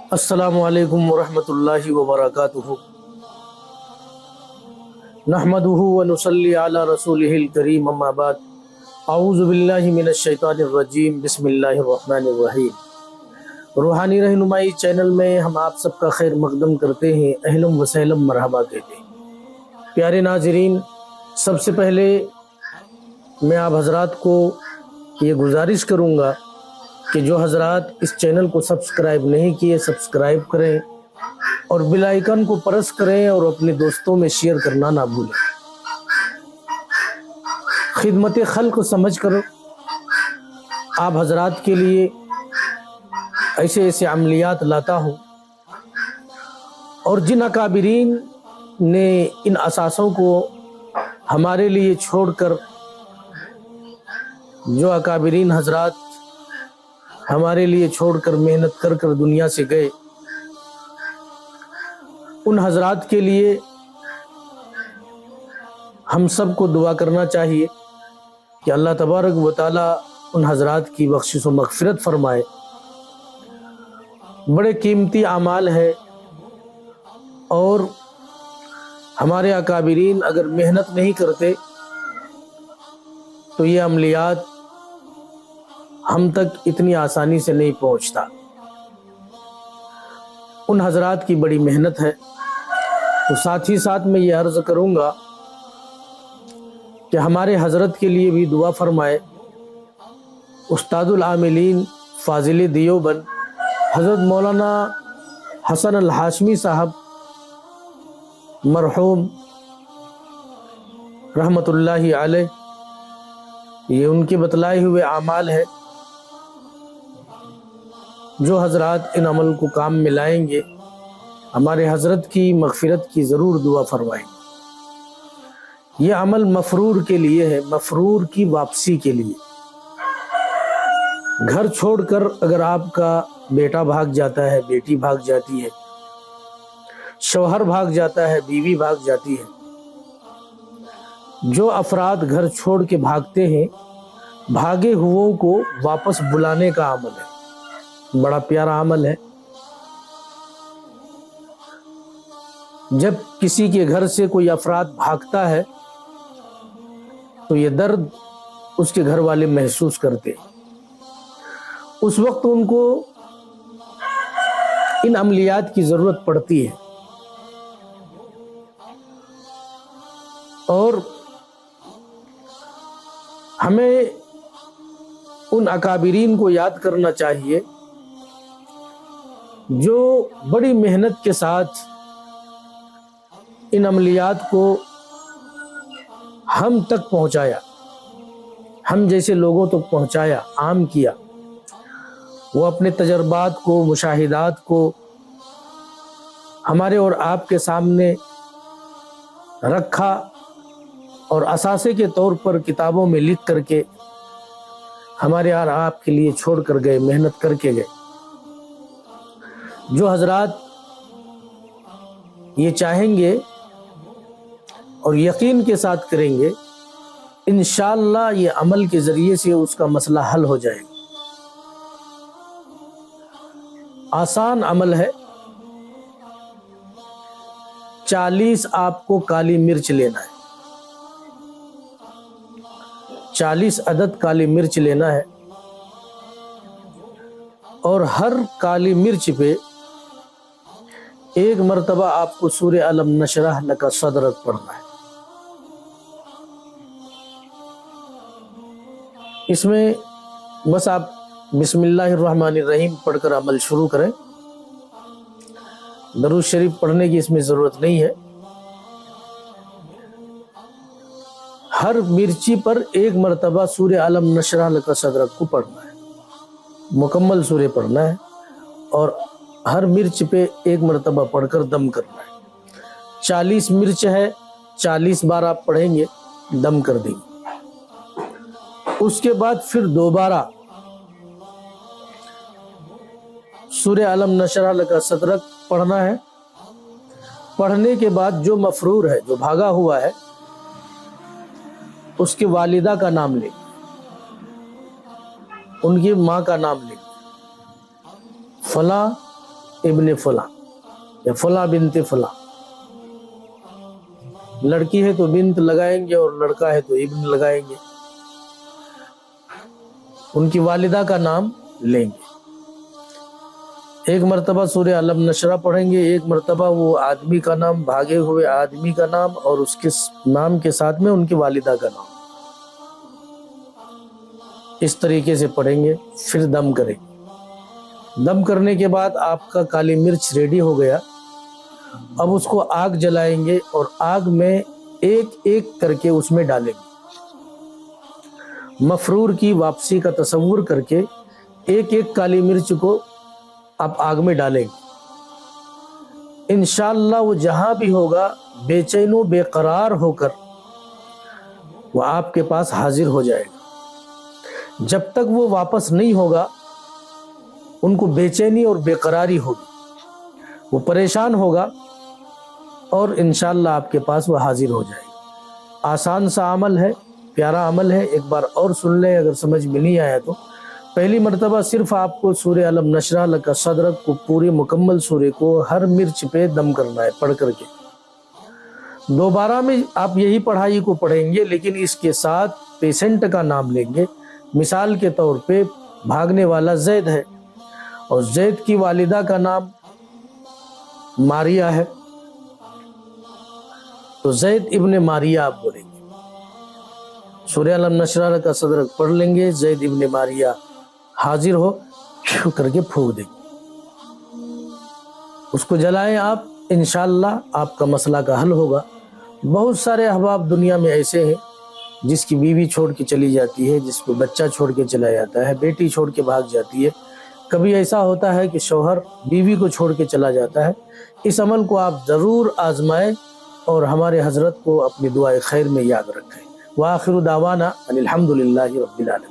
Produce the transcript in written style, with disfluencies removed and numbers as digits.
अस्सलामु अलैकुम वरहमतुल्लाहि वबरकातुहू। नहमदुहु व नुसल्ली अला रसूलिहिल करीम, अम्मा बाद। औज़ु बिल्लाहि मिनश शैतानिर रजीम, बिस्मिल्लाहिर रहमानिर रहीम। रूहानी रहनुमाई चैनल में हम आप सबका खैर मकदम करते हैं, अहलम व सहलम मरहबा कहते हैं। प्यारे नाज़रीन, सबसे पहले मैं आप हजरात को ये गुजारिश करूँगा कि जो हजरात इस चैनल को सब्सक्राइब नहीं किए, सब्सक्राइब करें और बेल आइकन को प्रेस करें और अपने दोस्तों में शेयर करना ना भूलें। खिदमत खल्क समझ कर आप हजरात के लिए ऐसे ऐसे अमलियात लाता हूँ, और जिन अकाबिरीन ने इन असासों को हमारे लिए छोड़कर, जो अकाबिरीन हजरात हमारे लिए छोड़कर मेहनत कर कर दुनिया से गए, उन हजरात के लिए हम सबको दुआ करना चाहिए कि अल्लाह तबारक व तआला उन हजरात की बख्शिश व मग़फ़िरत फरमाए। बड़े कीमती आमाल है, और हमारे अकाबिरीन अगर मेहनत नहीं करते तो ये अमलियात हम तक इतनी आसानी से नहीं पहुंचता। उन हजरात की बड़ी मेहनत है। तो साथ ही साथ मैं ये अर्ज़ करूँगा कि हमारे हजरत के लिए भी दुआ फरमाए। उस्तादुल आमिलीन फाजिल दियोबंद हज़रत मौलाना हसन अल हाशमी साहब मरहूम रहमतुल्लाहि अलैह, ये उनके बतलाए हुए आमाल है। जो हजरात इन अमल को काम में लाएंगे, हमारे हजरत की मग़फ़िरत की ज़रूर दुआ फरमाएंगे। ये अमल मफरूर के लिए है, मफरूर की वापसी के लिए। घर छोड़कर अगर आपका बेटा भाग जाता है, बेटी भाग जाती है, शौहर भाग जाता है, बीवी भाग जाती है, जो अफराद घर छोड़ के भागते हैं, भागे हुओं को वापस बुलाने का अमल है। बड़ा प्यारा अमल है। जब किसी के घर से कोई अफराद भागता है तो ये दर्द उसके घर वाले महसूस करते हैं। उस वक्त उनको इन अमलियात की ज़रूरत पड़ती है, और हमें उन अकाबिरीन को याद करना चाहिए जो बड़ी मेहनत के साथ इन अमलियात को हम तक पहुंचाया, हम जैसे लोगों तक पहुंचाया, आम किया। वो अपने तजर्बात को, मुशाहिदात को हमारे और आपके सामने रखा, और असासे के तौर पर किताबों में लिख करके हमारे और आपके लिए छोड़ कर गए, मेहनत करके गए। जो हजरात ये चाहेंगे और यकीन के साथ करेंगे, इंशाअल्लाह ये अमल के ज़रिए से उसका मसला हल हो जाएगा। आसान अमल है। 40 आपको काली मिर्च लेना है, 40 अदद काली मिर्च लेना है, और हर काली मिर्च पे एक मरतबा आपको सूरह अलम नशरह लका सदरक पढ़ना है। इसमें बस आप बिस्मिल्लाहिर्रहमानिर्रहीम पढ़कर अमल शुरू करें। दरूद शरीफ पढ़ने की इसमें ज़रूरत नहीं है। हर मिर्ची पर एक मरतबा सूरह अलम नशरह लका सदरक को पढ़ना है, मुकम्मल सूरह पढ़ना है, और हर मिर्च पे एक मरतबा पढ़कर दम करना है। 40 मिर्च है, 40 बार आप पढ़ेंगे, दम कर देंगे। उसके बाद फिर दोबारा सूरह अलम नशरह लका सदरक पढ़ना है। पढ़ने के बाद जो मफरूर है, जो भागा हुआ है, उसके वालिदा का नाम ले, उनकी माँ का नाम ले, फला ابن فلاں یا فلاں بنت فلاں. لڑکی ہے تو بنت لگائیں گے اور لڑکا ہے تو ابن لگائیں گے. ان کی والدہ کا نام لیں گے. ایک مرتبہ سورہ علم نشرہ پڑھیں گے, ایک مرتبہ وہ آدمی کا نام, بھاگے ہوئے آدمی کا نام, اور اس کے نام کے ساتھ میں ان کی والدہ کا نام. اس طریقے سے پڑھیں گے. پھر دم کریں گے. دم کرنے کے بعد آپ کا کالی مرچ ریڈی ہو گیا. اب اس کو آگ جلائیں گے اور آگ میں ایک ایک کر کے اس میں ڈالیں گے. مفرور کی واپسی کا تصور کر کے ایک ایک کالی مرچ کو آپ آگ میں ڈالیں گے. انشاءاللہ وہ جہاں بھی ہوگا بے چین و بے قرار ہو کر وہ آپ کے پاس حاضر ہو جائے گا. جب تک وہ واپس نہیں ہوگا ان کو بے چینی اور بے قراری ہوگی, وہ پریشان ہوگا, اور انشاءاللہ آپ کے پاس وہ حاضر ہو جائے گا. آسان سا عمل ہے, پیارا عمل ہے. ایک بار اور سن لیں اگر سمجھ میں نہیں آیا تو. پہلی مرتبہ صرف آپ کو سورہ علم نشرح لک صدرک کو پوری مکمل سورے کو ہر مرچ پہ دم کرنا ہے پڑھ کر کے. دوبارہ میں آپ یہی پڑھائی کو پڑھیں گے, لیکن اس کے ساتھ پیشنٹ کا نام لیں گے. مثال کے طور پہ بھاگنے والا زید ہے اور زید کی والدہ کا نام ماریا ہے, تو زید ابن ماریا آپ بولیں گے. سورہ علم نشرح لک صدرک پڑھ لیں گے, زید ابن ماریا حاضر ہو کر کے پھونک دیں گے. اس کو جلائیں آپ, انشاءاللہ آپ کا مسئلہ کا حل ہوگا. بہت سارے احباب دنیا میں ایسے ہیں جس کی بیوی چھوڑ کے چلی جاتی ہے, جس کو بچہ چھوڑ کے چلا جاتا ہے, بیٹی چھوڑ کے بھاگ جاتی ہے. کبھی ایسا ہوتا ہے کہ شوہر بیوی کو چھوڑ کے چلا جاتا ہے. اس عمل کو آپ ضرور آزمائیں اور ہمارے حضرت کو اپنی دعائے خیر میں یاد رکھیں. وآخر دعوانا ان الحمد للہ رب العالمین.